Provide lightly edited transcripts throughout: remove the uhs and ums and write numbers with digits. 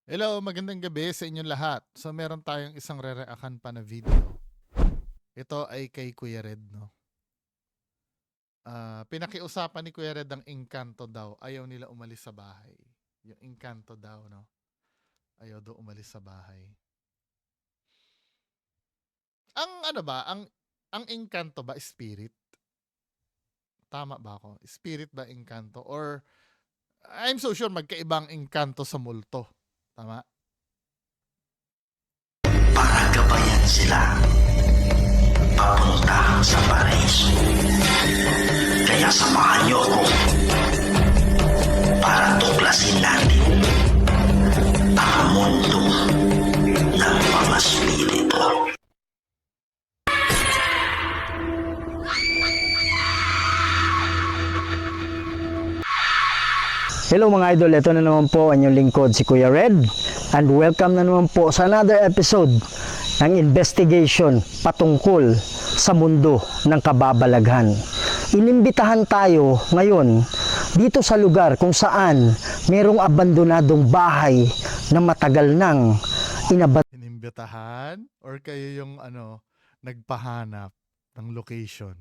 Hello, magandang gabi sa inyong lahat. So meron tayong isang re-reaction pa na video. Ito ay kay Kuya Red, no? Pinakiusapan ni Kuya Red ang Encanto daw. Ayaw nila umalis sa bahay. Yung Encanto daw, no? Ayaw daw umalis sa bahay. Ang ano ba, ang Encanto ba spirit? Tama ba ako? Spirit ba Encanto? Or I'm so sure magkaibang Encanto sa multo. Tama? Para gabayan sila papunta sa Paraiso. Kaya samahan niyo ako para tuklasin natin ang mundo ng mga spirito. Hello mga idol, ito na naman po ang inyong lingkod si Kuya Red and welcome na naman po sa another episode ng investigation patungkol sa mundo ng kababalaghan. Inimbitahan tayo ngayon dito sa lugar kung saan merong abandonadong bahay na matagal nang Inimbitahan? Or kayo yung nagpahanap ng location?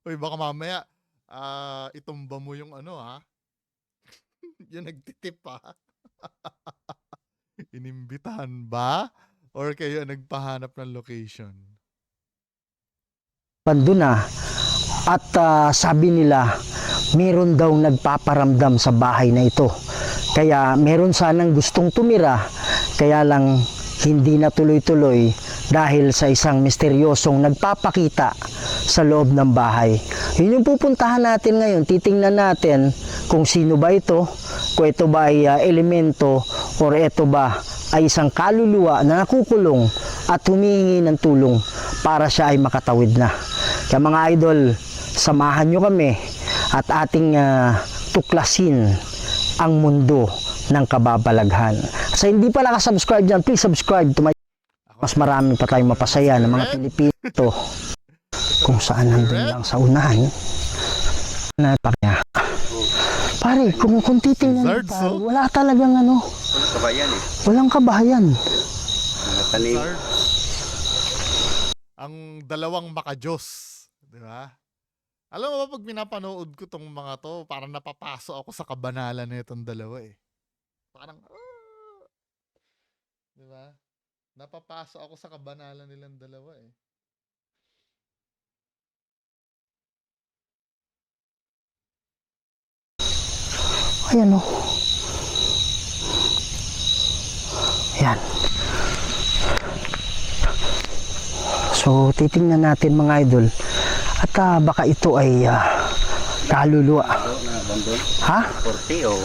Uy, baka mamaya itumba mo yung yung nagtitip ha. Inimbitahan ba? Or kayo nagpahanap ng location? abandona at sabi nila meron daw nagpaparamdam sa bahay na ito. Kaya meron sanang gustong tumira, kaya lang hindi na tuloy-tuloy dahil sa isang misteryosong nagpapakita sa loob ng bahay. Yun yung pupuntahan natin ngayon. Titingnan natin kung sino ba ito, kung ito ba ay elemento or ito ba ay isang kaluluwa na nakukulong at humihingi ng tulong para siya ay makatawid na. Kaya mga idol, samahan nyo kami at ating tuklasin ang mundo ng kababalaghan. Sa hindi pa nakasubscribe dyan, please subscribe to my mas marami pa tayong mapasaya ng mga Pilipino kung saan nandun lang sa unahan. Pare, kung titingnan mo pa, wala talagang Kabayan eh. walang kabahayan. Mga tanim. Ang dalawang makajos. Di ba? Alam mo ba, pag pinapanood ko tong mga to, parang napapaso ako sa kabanalan na itong dalawa eh. Parang, di ba? Napapaso ako sa kabanalan nilang dalawa eh. Ayan o. Ayan. So, titingnan natin mga idol. At baka ito ay kaluluwa. Na abandon. Ha? 40 o.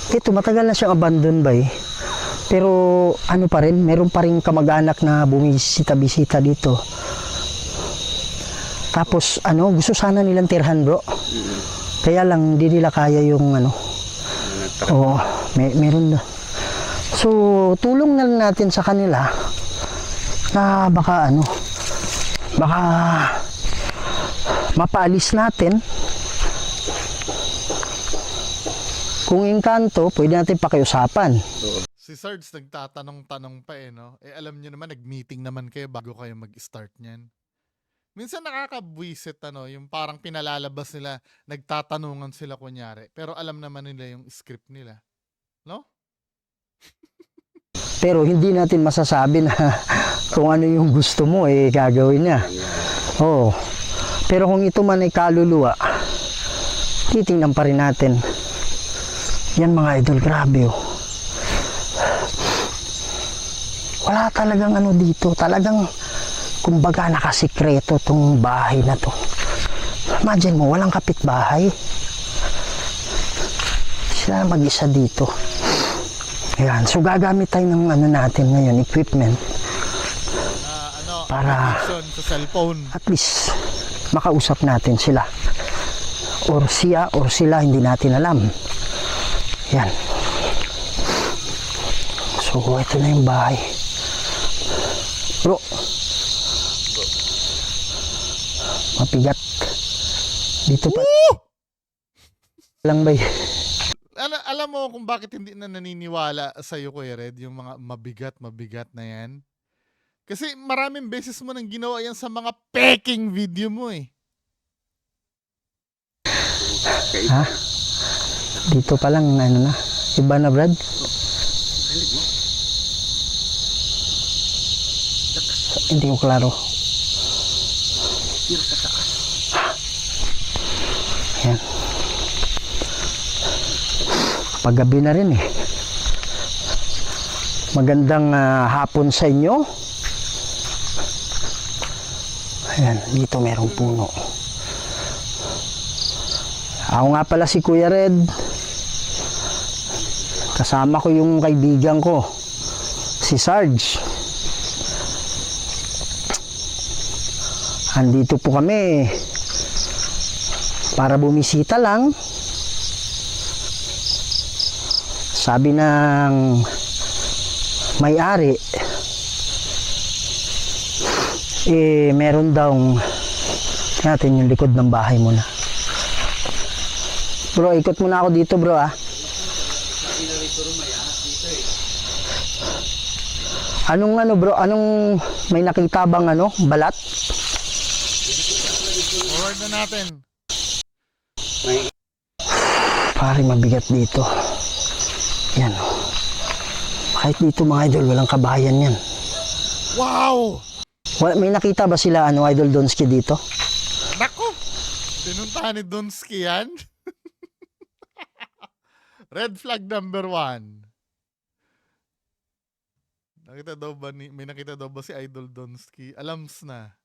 Ito, matagal na siyang abandon ba eh. Pero ano pa rin, meron pa rin kamag-anak na bumisita-bisita dito. Tapos gusto sana nilang tirhan bro. Kaya lang hindi nila kaya yung Oo, meron na. So, tulong na lang natin sa kanila na baka baka mapaalis natin. Kung Encanto, pwede natin pakiusapan. Si Sarge nagtatanong-tanong pa eh, no? Eh, alam nyo naman, nag-meeting naman kayo bago kayo mag-start niyan. Minsan nakakabwisit, yung parang pinalalabas nila, nagtatanungan sila kunyari, pero alam naman nila yung script nila. No? Pero hindi natin masasabi na kung ano yung gusto mo, gagawin niya. Oo. Pero kung ito man ay kaluluwa, titingnan pa rin natin. Yan mga idol, grabe oh. Wala talagang dito, talagang kumbaga nakasikreto tong bahay na to. Imagine mo, walang kapitbahay. Sila mag-isa dito. Ayan, so gagamit tayo ng natin ngayon, equipment. Para sa cellphone. at least makausap natin sila. Or siya or sila, hindi natin alam. Yan. So, ito na yung bahay. Bro. Mapigat. Dito pa. Lang ba alam mo kung bakit hindi na naniniwala sa'yo, Kuya Red, yung mga mabigat na yan? Kasi maraming beses mo nang ginawa yan sa mga peking video mo eh. Ha? Dito pa lang, ano na. Iba na, Brad. Hindi ko klaro. Ayan. Paggabi na rin eh. Magandang hapon sa inyo. Ayan, dito merong puno. Ako nga pala si Kuya Red. Kasama ko yung kaibigan ko, si Sarge. Andito po kami para bumisita lang. Sabi ng may-ari, meron daw, natin yung likod ng bahay muna. Bro, ikot muna ako dito, bro, ah. Anong ano, bro? Anong may nakita bang ano, balat? Forward na natin. Pare, mabigat dito. Yan. Kahit dito mga idol, walang kabayan yan. Wow! May nakita ba sila, ano, Idol Donski dito? Nako! Pinuntahan ni Donsky yan. Red flag number 1. May nakita daw ba si Idol Donsky? Alams na.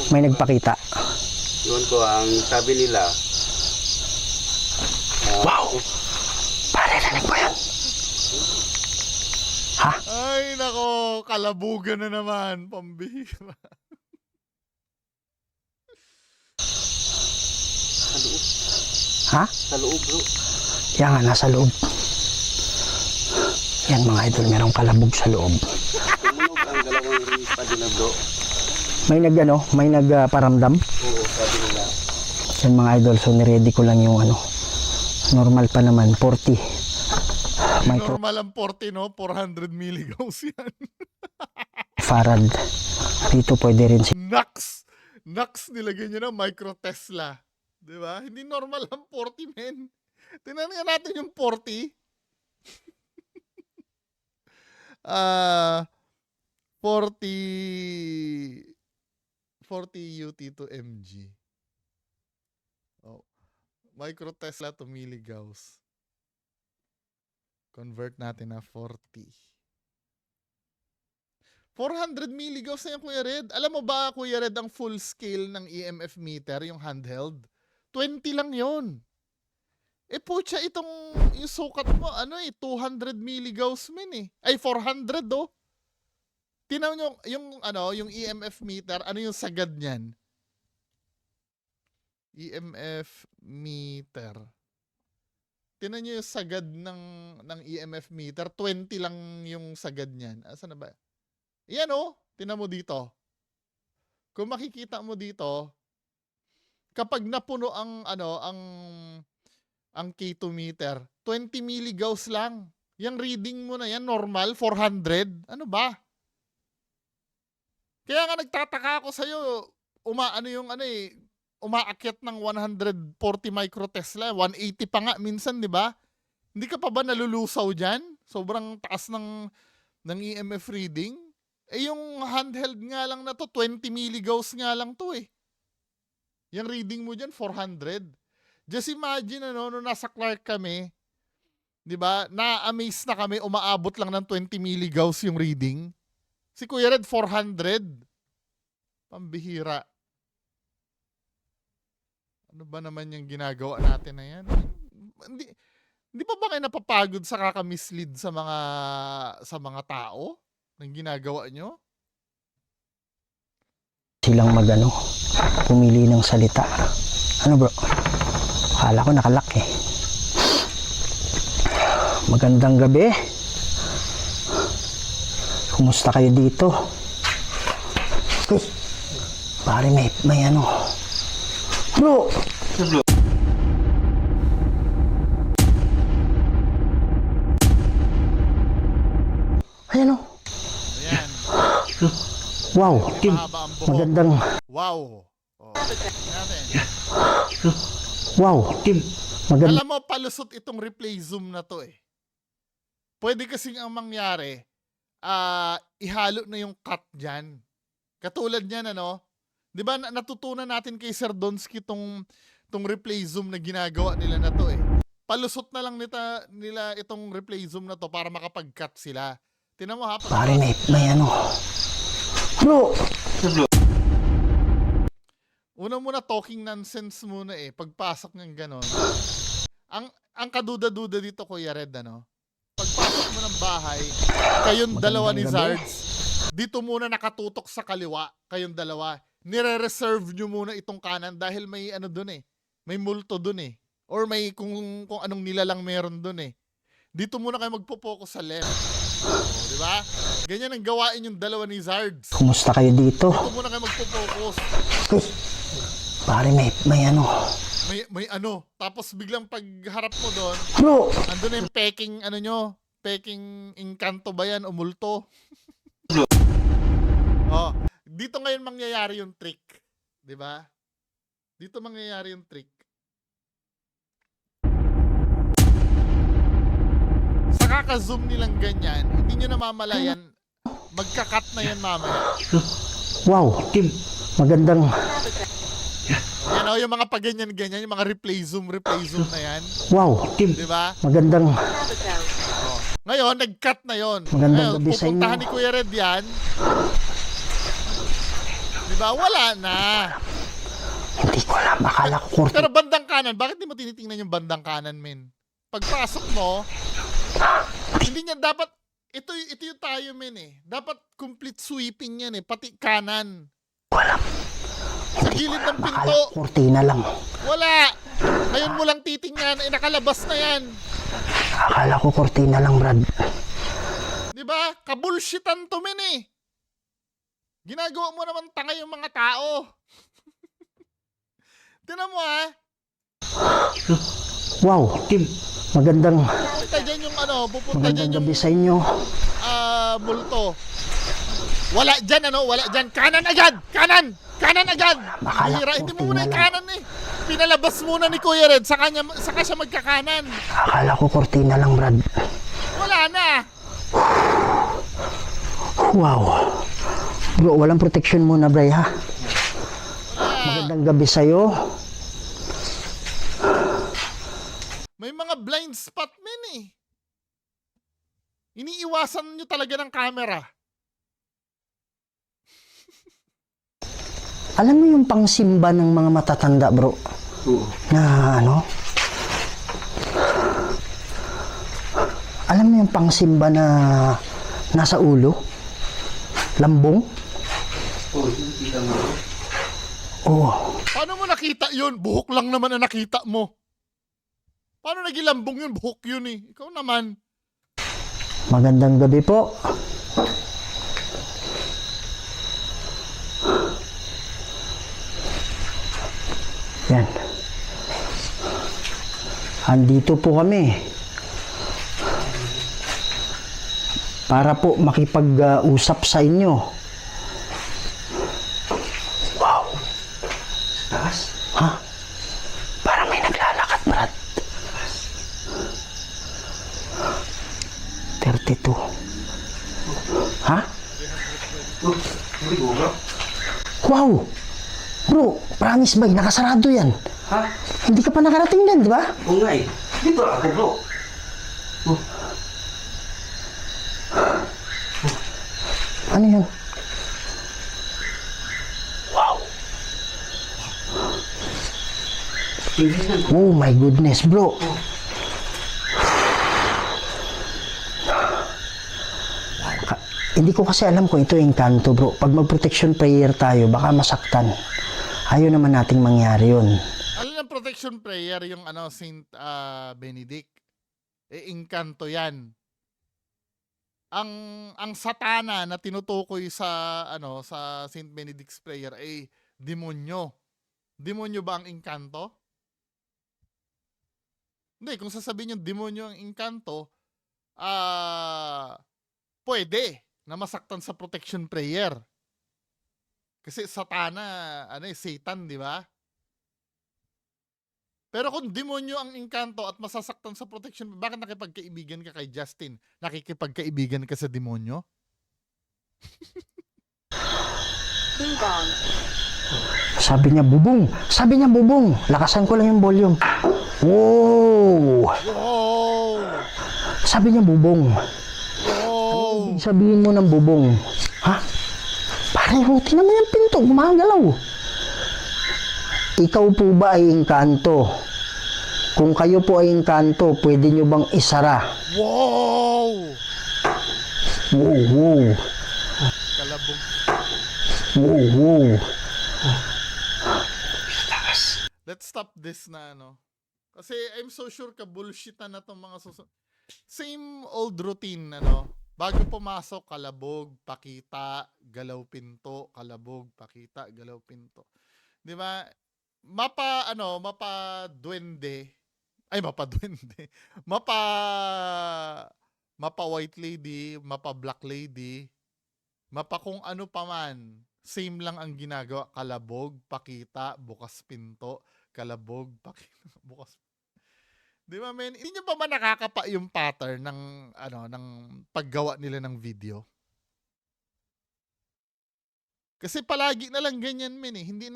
May nagpakita. Yun ko, ang sabi nila. Wow! Pare, nanig mo yan. Ha? Ay, nako, kalabugan na naman. Pambihira. Ha? Sa loob, bro. Yan nga, nasa loob. Yan mga idol, merong kalabog sa loob. Tumunog ang dalawang ring pa din na, bro. May nagparamdam. Oo, sabi nila. Yan mga idol, so niready ko lang yung ano. Normal pa naman, 40. Normal ang 40, no? 400 milligauss yan. Farad. Dito pwede rin si Nux! Nux nilagay niya na micro Tesla. Diba? Hindi normal ang 40, men. Tingnan nga natin yung 40. 40 UT to MG. Oh. Micro Tesla to milligauss. Convert natin na 40. 400 milligauss na yung Kuya Red. Alam mo ba, Kuya Red, ang full scale ng EMF meter, yung handheld? 20 lang yon. Pucha, yung sukat mo, 200 milligauss min eh. Ay, 400 oh. Tinaw nyo, yung EMF meter, ano yung sagad niyan? EMF meter. Tinan nyo yung sagad ng EMF meter, 20 lang yung sagad niyan. Asan na ba? Yan oh, tinan mo dito. Kung makikita mo dito, kapag napuno ang K2 meter, 20 milligauss lang. Yung reading mo na yan, normal, 400. Ano ba? Kaya nga nagtataka ako sa'yo, umaakyat ng 140 microtesla, 180 pa nga minsan, di ba? Hindi ka pa ba nalulusaw dyan? Sobrang taas ng EMF reading. Yung handheld nga lang na to, 20 milligauss nga lang to eh. Yung reading mo dyan, 400. Just imagine, nung nasa Clark kami, di ba, na-amaze na kami, umaabot lang ng 20 milligauss yung reading. Si Kuya Red, 400. Pambihira. Ano ba naman yung ginagawa natin na yan? Hindi pa ba kayo napapagod sa kakamislead sa mga tao ng ginagawa nyo? silang pumili ng salita. Ano bro? Akala ko nakalak eh. Magandang gabi. Kumusta kayo dito? Pare may Bro! Ayan o. Ayan. Wow. May mahaba ang buhok. Magandang, Wow. Oh. Tingnan natin. wow. Magandang, Alam mo, palusot itong replay zoom na to eh. Pwede kasing ang mangyari, ihalo na yung cut dyan. Katulad niyan, ano? Di ba natutunan natin kay Sir Donsky tong replay zoom na ginagawa nila na to eh. Palusot na lang nila itong replay zoom na to para makapag-cut sila. Tinan mo ha. pare, may ano. Bro, Una muna talking nonsense muna eh. Pagpasok ng ganon. Ang kaduda-duda dito, Kuya Red, ano? Pagpasok mo ng bahay, kayong dalawa ni Magandang gabi. Zards, dito muna nakatutok sa kaliwa, kayong dalawa. Nire-reserve nyo muna itong kanan dahil may ano dun eh. May multo dun eh. Or may kung anong nilalang meron dun eh. Dito muna kayo magpo-focus sa left. O, di ba? Ganyan ang gawain yung dalawa ni Zards. kumusta kayo dito? Dito muna kayo magpo-focus. Uy, pare, may ano. May ano. Tapos biglang pagharap mo doon, Bro, andun na yung peking, ano nyo, peking inkanto ba yan o multo? Oh, dito ngayon mangyayari yung trick. Di ba? Dito mangyayari yung trick. Sa kaka-zoom nilang ganyan, hindi nyo namamalayan, magka-cut na yan mamaya. wow. Magandang, Yan o, yung mga paganyan-ganyan, yung mga replay zoom na yan. wow. Di ba? Magandang, Ngayon, nag-cut na yon. Magandang Ngayon, gabi sa inyo. pupuntahan ni Kuya Red yan. Diba? Wala na. hindi ko alam. Akala ko kurti. Pero bandang kanan, bakit di mo tinitingnan yung bandang kanan, men? Pagpasok mo, hindi niya dapat, ito yung tayo, men eh. Dapat complete sweeping yan eh, pati kanan. Sa gilid ng Akala pinto, ko kurtina lang. wala. Ngayon mo lang titingnan, eh nakalabas na yan. Akala ko kurtina lang, Brad. Diba? Kabulshitan to, men eh. Ginagawa mo naman tanga yung mga tao. Tinan mo ha. Wow. Magandang, Pupunta dyan yung ano, pupunta dyan magandang yung gabi sa inyo. multo. Wala dyan ano, wala dyan. Kanan agad! Kanan! Kanan agad! Akala Bihira, ko hindi mo muna yung tingnan kanan eh. Pinalabas muna ni Kuya Red, saka siya magkakanan. Akala ko kurtina lang, Brad. Wala na. Wow. Bro, walang protection muna, Bray, ha? Wala. Magandang gabi sa'yo. May mga blind spot men eh. Iniiwasan nyo talaga ng camera. Alam mo yung pangsimba ng mga matatanda, bro? Na ano? Alam mo yung pangsimba na nasa ulo? Lambong? Oo. Paano mo nakita yun? Buhok lang naman ang nakita mo. Paano nagilambong yun? Buhok yun eh. Ikaw naman. Magandang gabi po. Yan. Andito po kami para po makipag-usap sa inyo. Wow. Ha? Parang may naglalakad, Brad. 32. Ha? Wow! Bro, promise ba, nakasarado yan. Ha? Hindi ka pa nakarating din, di ba? Oo nga eh. Dito ako bro. Ano yan? Wow! Oh my goodness, bro. Hindi ko kasi alam kung ito yung kanto, bro. Pag mag-protection prayer tayo, baka masaktan. Ayaw naman nating mangyari yun. Alam ng protection prayer yung ano, Saint Benedict. Inkanto yan. Ang satana na tinutukoy sa ano sa Saint Benedict's prayer ay demonyo. Demonyo ba ang inkanto? Hindi, kung sasabihin yung demonyo ang inkanto, pwede na masaktan sa protection prayer. Kasi satana, Satan, di ba? Pero kung demonyo ang engkanto at masasaktan sa protection, bakit nakipagkaibigan ka kay Justin? Nakikipagkaibigan ka sa demonyo? Sabi niya, bubong. Sabi niya, bubong. Lakasan ko lang yung volume. Wow! Wow! Sabi niya, bubong. Wow! Sabihin mo ng bubong. Ha? Pareho, tinan mo yung pinto, gumagalaw. Ikaw po ba ay engkanto? Kung kayo po ay engkanto, pwede nyo bang isara? Wow! Wow, wow. Kalabog. Wow, wow. Let's stop this na Kasi I'm so sure ka bullshit na tong mga same old routine Bago pumasok, kalabog, pakita, galaw pinto, kalabog, pakita, galaw pinto. 'Di ba? Mapa duwende. Ay, mapa duwende. Mapa white lady, mapa black lady, mapa kung ano pa man. Same lang ang ginagawa, kalabog, pakita, bukas pinto, kalabog, pakita, bukas. 'Di ba, men? Hindi nyo pa ba nakakapa yung pattern ng paggawa nila ng video? Kasi palagi na lang ganyan, men eh. Hindi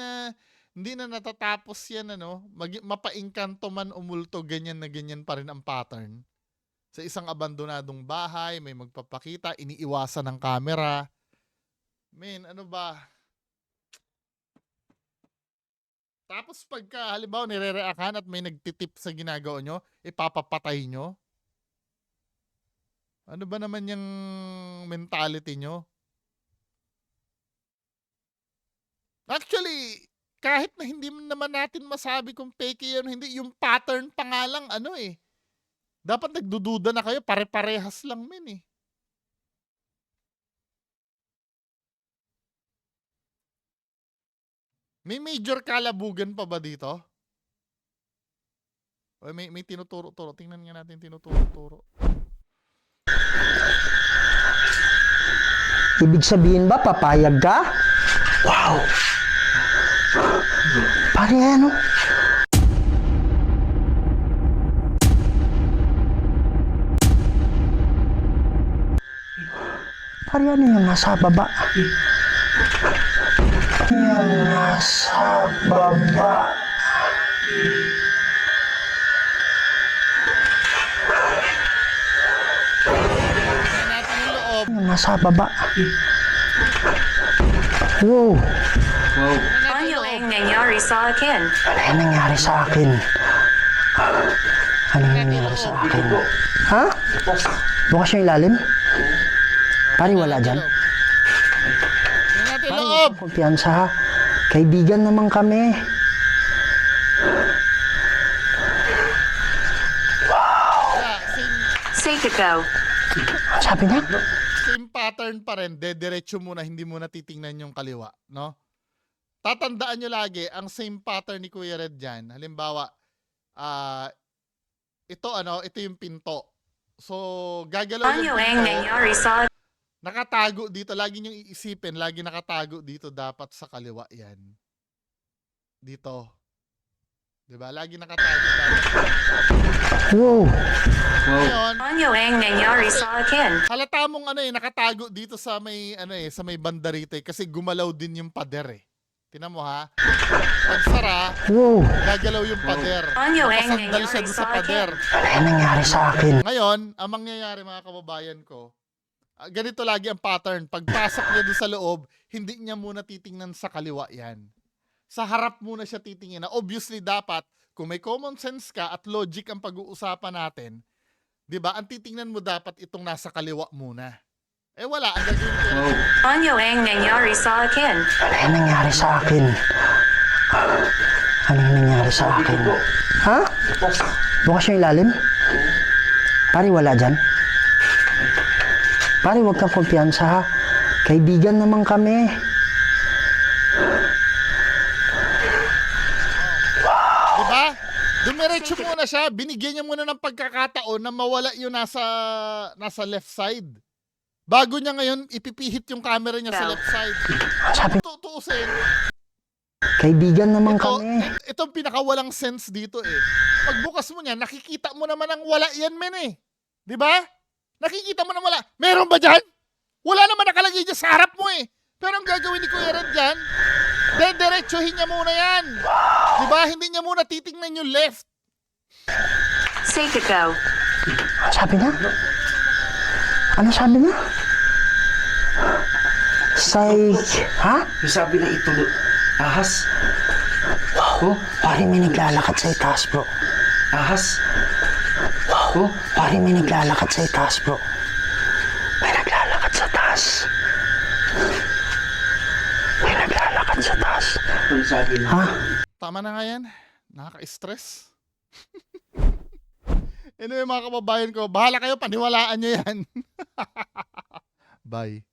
na natatapos yan, mapaingkanto man umulto, ganyan na ganyan pa rin ang pattern. Sa isang abandonadong bahay, may magpapakita, iniiwasan ng camera. Men, ano ba? Tapos pagka halimbawa nire-reactan at may nagtitip sa ginagawa nyo, ipapapatay nyo. Ano ba naman yung mentality nyo? Actually, kahit na hindi naman natin masabi kung fake yan, hindi, yung pattern pa nga lang, dapat nagdududa na kayo, pare-parehas lang, men eh. May major kalabugan pa ba dito? O may tinuturo-turo. Tingnan nga natin tinuturo-turo. Ibig sabihin ba, papayag ka? Wow! Pare, Pare, ano yung nasa baba? Yung nasa baba. Tingnan natin yung loob. Yung nasa baba. Wow! Ano ang nangyari sa akin? Ano yung nangyari sa akin? Ano yung nangyari sa akin? Ha? Bukas yung ilalim? Pare, wala dyan. Tingnan natin yung loob. Kumpiyansa ha. Kaibigan naman kami. Seiko. Sabi niya? Same pattern pa rin. Dediretso muna, hindi muna titingnan yung kaliwa. No? Tatandaan nyo lagi, ang same pattern ni Kuya Red dyan. Halimbawa, ito yung pinto. So, gagalaw Ano yung ang pinto. nangyari sa Nakatago dito. Lagi nyo iisipin, lagi nakatago dito dapat sa kaliwa yan. Dito. Diba? Lagi nakatago dapat. Wow! Ngayon, Ano ang nangyari sa akin? halata mong nakatago dito sa may sa may banda rito kasi gumalaw din yung pader eh. Tinan mo ha. Pag sara, Wow! gagalaw yung pader. Ano ang Nakasandal siya nangyari doon sa sa pader. Ano yung nangyari sa akin? Ngayon, ang mangyayari mga kababayan ko, ganito lagi ang pattern. Pagpasok niya doon sa loob, hindi niya muna titingnan sa kaliwa yan. Sa harap muna siya titingin. Na obviously dapat, kung may common sense ka at logic ang pag-uusapan natin, di ba, ang titingnan mo dapat itong nasa kaliwa muna. Eh wala, ang gagawin ko. Ano ang nangyari sa akin? Ano yung nangyari sa akin? Ano yung nangyari sa akin? Ha? Bukas yung ilalim? Pare, wala dyan? Pare, huwag kang kumpiyansa ha. Kaibigan naman kami. Diba? Dumiretso muna siya, binigyan niya muna ng pagkakataon na mawala yung nasa left side. Bago niya ngayon ipipihit yung camera niya sa Go. left side. Sabi, Tutuusin. kaibigan naman Ito, kami. itong pinakawalang sense dito eh. Pagbukas mo niya, nakikita mo naman ang wala yan, men eh. Di ba? Nakikita mo na wala. Meron ba dyan? Wala naman nakalagay dyan sa harap mo eh. Pero ang gagawin ni Kuya Red dyan, dediretsuhin niya muna yan. Di ba? Hindi niya muna titingnan yung left. Say to go. Sabi niya? Ano sabi niya? Ha? Yung sabi na ito, ahas. Oh, pare may naglalakad sa itaas, bro. Ahas. Oh, pare may naglalakad sa itaas, bro. May naglalakad sa taas. May naglalakad sa taas. Ano sabi na? Ha? Tama na nga yan. Nakaka-stress. Anyway mga kababayan ko, bahala kayo, paniwalaan nyo yan. Bye.